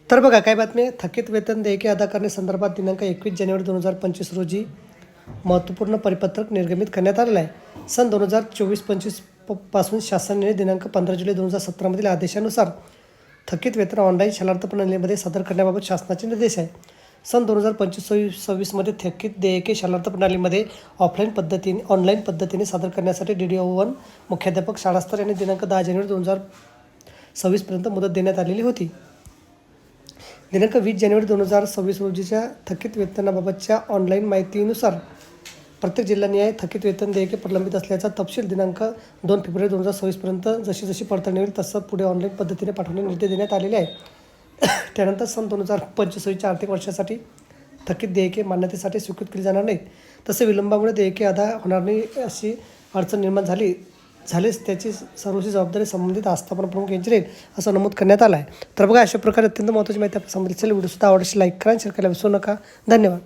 तर बघा काय बातमी आहे. थकीत वेतन देयके अदा करण्यासंदर्भात दिनांक 21 जानेवारी 2025 रोजी महत्त्वपूर्ण परिपत्रक निर्गमित करण्यात आलेलं आहे. सन 2024-25 पासून शासनाने दिनांक 15 जुलै 2017 आदेशानुसार थकीत वेतन ऑनलाईन शालार्थ प्रणालीमध्ये सादर करण्याबाबत शासनाचे निर्देश आहे. सन 2025-26मध्ये थकीत देयके शालार्थ प्रणालीमध्ये ऑनलाईन पद्धतीने सादर करण्यासाठी DDO-1 मुख्याध्यापक शाळास्तर यांनी दिनांक 10 जानेवारी 2026पर्यंत मुदत देण्यात आलेली होती. दिनांक 20 जानेवारी 2026 रोजीच्या थकीत वेतनाबाबतच्या ऑनलाईन माहितीनुसार प्रत्येक जिल्हानिहाय थकीत वेतन देयके प्रलंबित असल्याचा तपशील दिनांक 2 फेब्रुवारी 2026पर्यंत जशी पडताळणी होईल तसं पुढे ऑनलाईन पद्धतीने पाठवण्याचे निर्देश देण्यात आलेले आहे. त्यानंतर सन 2025-26च्या आर्थिक वर्षासाठी थकीत देयके मान्यतेसाठी स्वीकृत केली जाणार नाहीत. तसे विलंबामुळे देयके अदा होणार नाही अशी अडचण निर्माण झालीच त्याची सर्वस्वी जबाबदारी संबंधित आस्थापना प्रमुख यांची राहील असं नमूद करण्यात आलं आहे. तर बघा अशा प्रकारे अत्यंत महत्त्वाची माहिती आपण समजली. व्हिडिओ सुद्धा आवडल्यास लाईक करा, शेअर करायला विसरू नका. धन्यवाद.